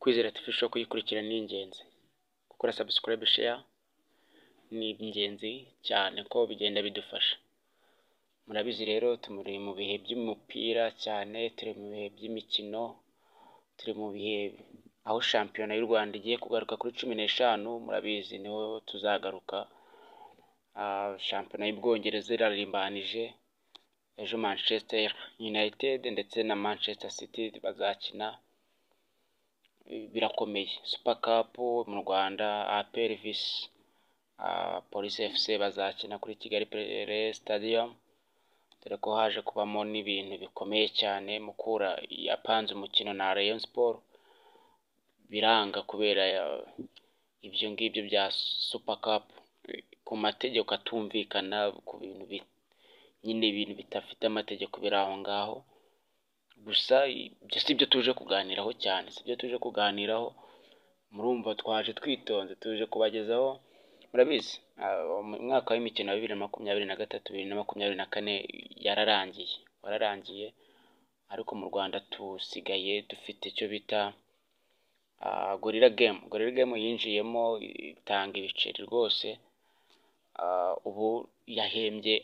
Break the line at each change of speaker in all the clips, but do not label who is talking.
Kwizera TV show kuyikurikira ni ingenzi. Gukora subscribe, share ni ingenzi cyane ko bigenda bidufasha. Murabizi rero tumuri mu bihe by'umupira cyane, turi mu bihe by'imikino, turi mu bihe aho shampiyona y'u Rwanda igiye kugaruka kuri 15, murabizi niho tuzagaruka. Shampiyona y'Ubwongereza irarimbanije, ejo Manchester United ndetse na Manchester City bazakina, birakomeye. Super Cup mu Rwanda, APR vs Police FC bazakina kuri Kigali Play Stadium, dore ko haje kubamo n'ibintu bikomeye cyane. Mukura yapanze umukino na Rayon Sport biranga kubera ibyo ngibyo bya Super Cup, ku mategeko atumvikana, ku bintu nyine ibintu bitafite amategeko biri aho ngaho. Gusa ibyo si byo tuje kuganiraho cyane, si byo tuje kuganiraho. Murumva twaje twitonze, tuje kubagezaho. Murabizi umwaka w'imikino wa 2023-2024 wararangiye, ariko mu Rwanda tusigaye dufite icyo bita Gorilla Game yinjiyemo itanga ibiceri rwose. Ubu yahembye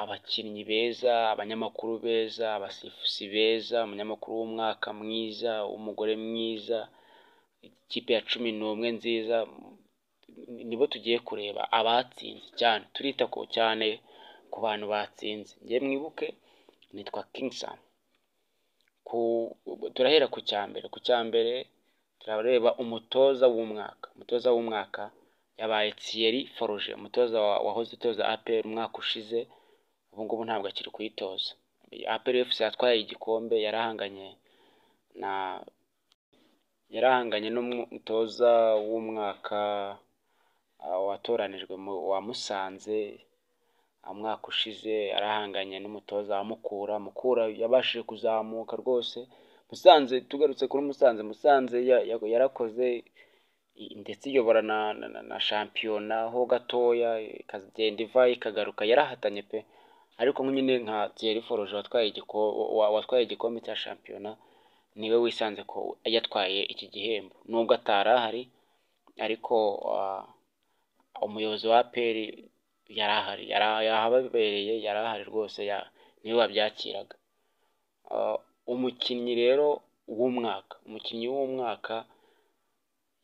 abakinnyi beza, abanyamakuru beza, abasifuzi beza, umunyamakuru w'umwaka mwiza, umugore mwiza, ikipe ya 11 nziza. Nibo tugiye kureba abatsinze cyane, turita ko cyane ku bantu batsinze. Ngiye mwibuke nitwa Kingsam. Turahera ku cyambere turareba umutoza w'umwaka yabaye Thierry Foroge, umutoza wahoze utoza APR umwaka ushize, ubu ngubu ntabwo akiri kuyitoza. APR FC yatwaye igikombe, yarahanganye n'umutoza w'umwaka watoranijwe wa Musanze umwaka ushize, yarahanganye n'umutoza wa Mukura yabashije kuzamuka rwose. Musanze, tugarutse kuri Musanze yarakoze ndetse iyobora na shampiyona ho gatoya, ikagenda iva ikagaruka, yarahatanye pe. Ariko nyine nka Thierry Foroge watwaye igikombe cya shampiyona, niwe wisanze ko yatwaye iki gihembo, nubwo atarahari. Ariko umuyobozi wa APR yarahari, yahababereye, yarahari rwose, niwe wabyakiraga. Umukinnyi rero w'umwaka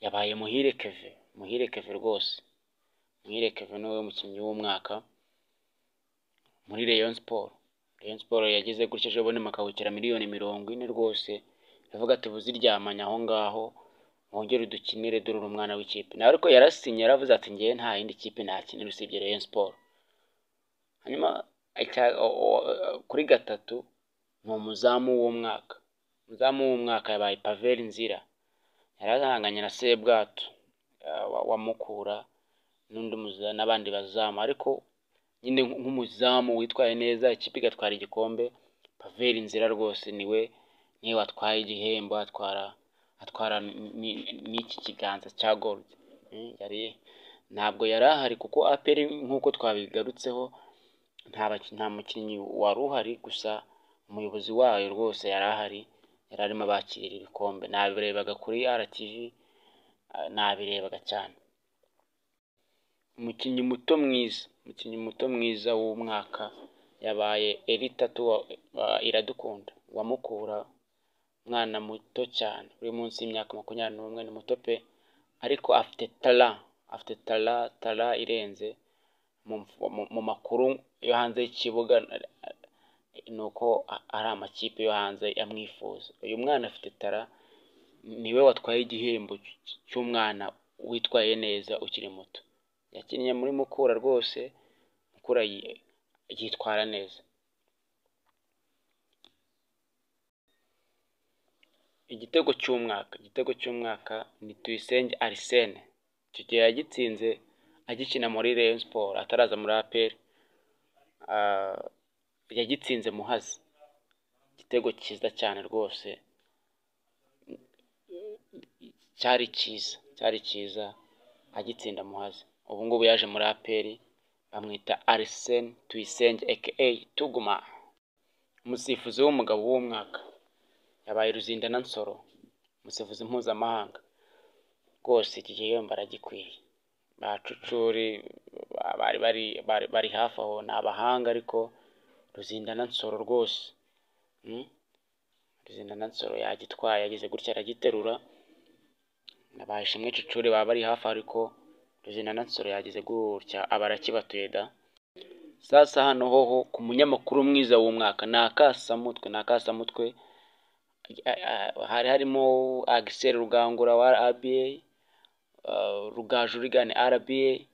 yabaye Muhire Kevin rwose. Muhire Kevin niwe mukinnyi w'umwaka muri Rayon Sport. Rayon Sport yagize gutya ejo bundi makabukira miliyoni 40 rwose, yavuga ati buziryamanya aho ngaho, wongere udukinire, dore umwana w'ikipe. Nawe ariko yarasinye, yaravuze ati ngiye nta yindi kipe nakinira usibye Rayon Sport. Hanyuma kuri gatatu ni umuzamu w'umwaka yabaye Pavel Nzira, yarahanganye na Sebwato wa Mukura n'abandi bazamu. Ariko nyine nk'umuzamu witwaye neza, ikipe igatwara igikombe, Pavel Nzira rwose niwe watwaye igihembo, atwara n'iki kiganza cya gold. Ntabwo yarahari kuko APR nk'uko twabigarutseho nta mukinnyi wari uhari, gusa umuyobozi wayo rwose yarahari, yararimo abakirira ibikombe. Nabirebaga kuri RTV, nabirebaga cyane. Umukinnyi muto mwiza w'umwaka yabaye Eritatu Iradukunda wa Mukura, umwana muto cyane uri munsi y'imyaka 21, ni muto pe, ariko afite talent irenze. Mu makuru yo hanze y'ikibuga nuko ari amakipe yo hanze yamwifuza. Uyu mwana afite talent, niwe watwaye igihembo cy'umwana witwaye neza ukiri muto. Yakinnye muri Mukura rwose, Mukura yitwara neza. Igitego cy'umwaka ni Tuyisenge Arsene. Icyo gihe yagitsinze agikina muri Rayon Sport ataraza muri APR. Yagitsinze Muhazi, igitego cyiza cyane rwose, cyari cyiza agitsinda Muhazi. Ubu ngubu yaje muri APR, bamwita Arsene Tuyisenge aka Tuguma. Umusifuzi w'umugabo w'umwaka yabaye Ruzindana Nsoro. umusifuzi mpuzamahanga rwose iki gihembo aragikwiye. Ba Cucuri bari hafi aho, ni abahanga, ariko Ruzindanansoro rwose Ruzindanansoro yagitwaye, yagize gutya aragiterura. Ba Ishimwe Cucuri baba bari hafi, ariko Ruzindanansoro yagize gutya aba arakibatuye da. Sasa hano hoho ku munyamakuru mwiza w'umwaka ni akasamutwe hari harimo Axel Rugangura wa RBA, Rugaju Rigani RBA,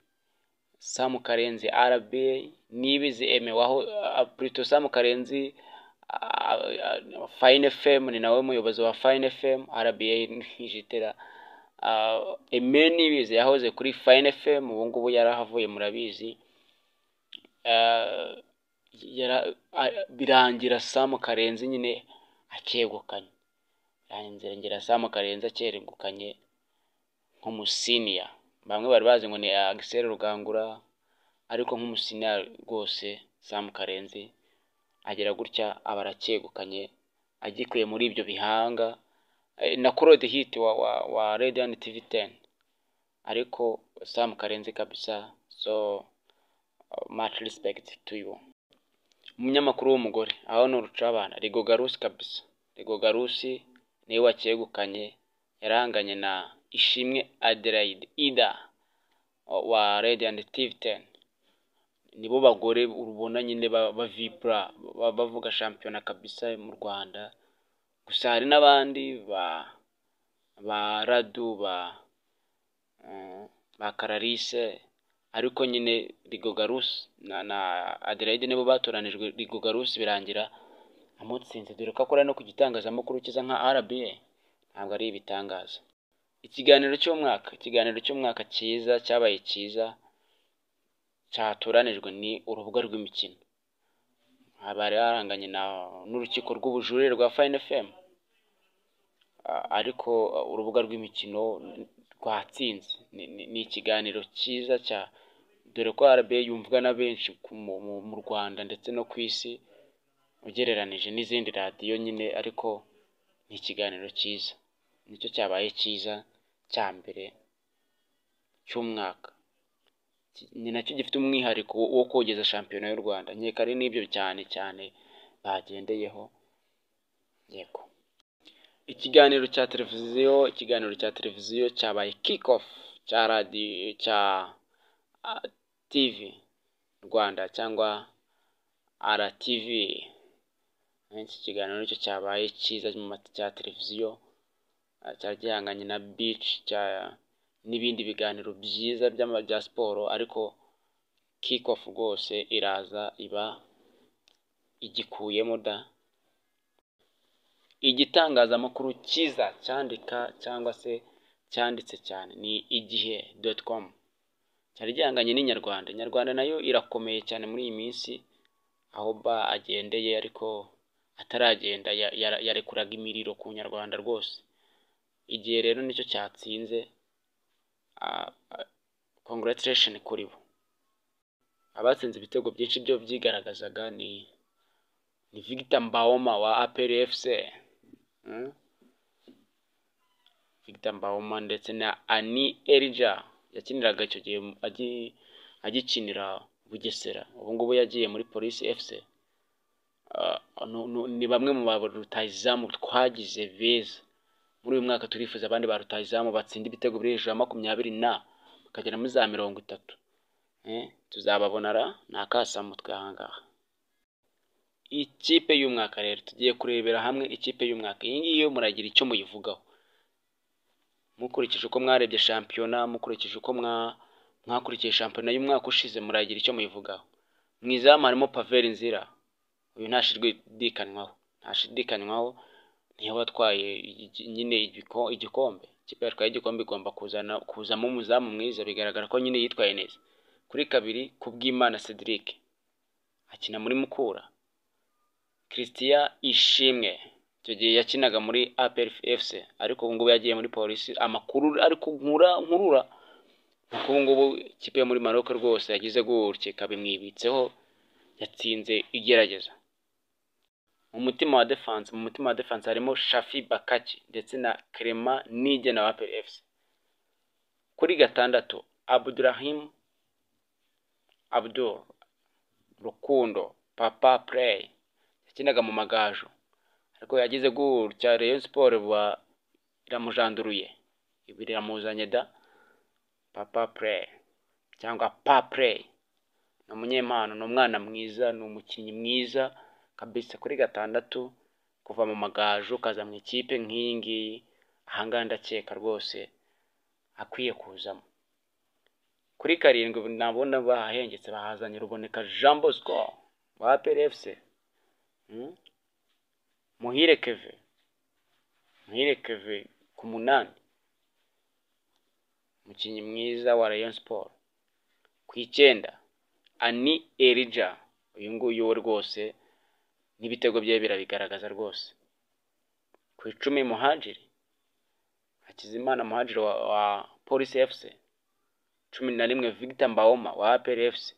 Sam Karenzi RBA, Nibizi Eme waho Prito Sam Karenzi Fine FM ni nawe muyobozi wa Fine FM. RBA nijitera Eme Nibizi yahoze kuri Fine FM, ubu ngubu yarahavuye murabizi. Birangira Sam Karenzi nyine akegukanye, birangira Sam Karenzi akegukanye nk'umusiniya. Bamwe bari bazi ngo ni Axel Rugangura, ariko nk'umusiniya rwose Sam Karenzi agera gutya aba arakegukanye, agikuye muri ibyo bihanga na Claude Hit wa Radiant TV 10, ariko Sam Karenzi kabisa. So much respect to you. Umunyamakuru w'umugore aho ni urucabana Rigo Garusi kabisa. Rigo Garusi niwe wakegukanye, yaranganye na Ishimwe Adelaide Ida wa Radiant TV 10. Nibo bagore urubona nyine bavibra bavuga shampiyona kabisa mu Rwanda. Gusa hari n'abandi ba Radu ba Karalise, ariko nyine Rigo Garusi na Adelaide nibo batoranijwe. Rigo Garusi birangira amutsinze, dore ko akora no ku gitangazamakuru kiza nka RBA, ntabwo ari ibitangaza. Ikiganiro cy'umwaka cyiza cyabaye cyiza cyatoranijwe ni urubuga rw'imikino. Abari aranganye n'urukiko rw'ubujurire rwa Fine FM, ariko urubuga rw'imikino rwatsinze. Ni ikiganiro cyiza dore ko RBA yumvwa na benshi mu Rwanda ndetse no ku isi ugereranije n'izindi radiyo nyine, ariko ni ikiganiro cyiza, nicyo cyabaye cyiza cya mbere cy'umwaka. Ni nacyo gifite umwihariko wo kogeza shampiyona y'u Rwanda. Nkeka ari n'ibyo cyane bagendeyeho. Yego, ikiganiro cya televiziyo cyabaye kick off cya radio cya TV Rwanda cyangwa RTV. Iki kiganiro nicyo cyabaye cyiza cya televiziyo, cyagihanganye na Beach n'ibindi biganiro byiza bya siporo, ariko kick off rwose iraza iba igikuyemo da. Igitangazamakuru cyiza cyandika cyangwa se cyanditse cyane ni igihe.com, cyari gihanganye n'Inyarwanda. Inyarwanda nayo irakomeye cyane muri iyi minsi, aho agendeye ariko ataragenda yarekuraga imiriro ku Nyarwanda rwose. Igihe rero nicyo cyatsinze, congratulation kuri bo. Abatsinze ibitego byinshi byo byigaragazaga ni Victor Mbaoma wa APR FC, Victor Mbaoma ndetse na Ani Elija yakiniraga icyo gihe agikinira Bugesera, ubu ngubu yagiye muri Police FC. Ni bamwe mu barutahizamu twagize beza muri uyu mwaka. Turifuza abandi barutahizamu batsinda ibitego biri hejuru ya 20 bakagera muri za 30. Tuzababonara ni akasamutwe ahangaha. Ikipe y'umwaka rero tugiye kurebera hamwe ikipe y'umwaka. Iyi ngiyi muragira icyo muyivugaho mukurikije uko mwarebye shampiyona, mukurikije uko mwakurikiye shampiyona y'umwaka ushize, muragira icyo muyivugaho. Mwizamu harimo Pavel Nzira, uyu ntashidikanywaho niyo watwaye nyine igikombe. Ikipe yatwaye igikombe igomba kuzamo umuzamu mwiza, bigaragara ko nyine yitwaye neza. Kuri kabiri Kubwimana Cedric akina muri Mukura. Christian Ishimwe icyo gihe yakinaga muri APR FC, ariko ubu ngubu yagiye muri Polisi. Amakuru ariko nkurura ubu ngubu ikipe yo muri Maroc rwose yagize gutya ikabimwibitseho, yatsinze igerageza. mu mutima wa defense harimo Shafi Bakaki ndetse na Clement Nige na APR FC. Kuri gatandatu Abdurrahim Abdul Rukundo Papa Play yakinaga mu Magaju, ariko yagize gutya Rayon Sport iramujanduruye ibiramuzanye da. Papa Play cyangwa Pa Play ni umunyempano, ni umwana mwiza, ni umukinnyi mwiza kabisa. Kuri gatandatu kuva mu Magaju kaza mu ikipe nk'iyi ngiyi, ahangaha ndakeka rwose akwiye kuzamo. Kuri karindwi nabona bahengetse bahazanye Ruboneka Jean Bosco wa APR FC. Muhire Keve ku munani, umukinnyi mwiza wa Rayon Sport. Ku icyenda Ani Elija, uyu nguyu we rwose n'ibitego bye birabigaragaza rwose. Ku icumi Muhajiri Hakizimana Muhajiri wa Police FC. 11 Victor Mbaoma wa APR FC.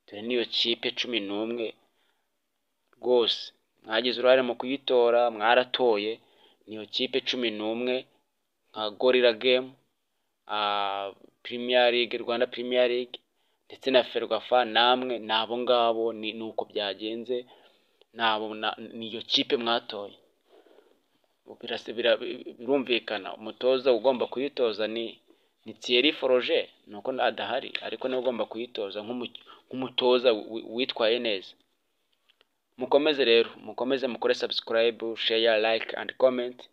Dore niyo kipe 11 rwose mwagize uruhare mu kuyitora, mwaratoye. Niyo kipe 11 nka Gorilla Game, Premier League, Rwanda Premier League ndetse na Ferwafa, namwe nabo ngabo ni uko byagenze, nabo niyo kipe mwatoye. Birumvikana umutoza ugomba kuyitoza ni Thierry Froger, nuko adahari, ariko niwe ugomba kuyitoza nk'umutoza witwaye neza. Mukomeze rero, mukomeze mukore subscribe, share, like and comment.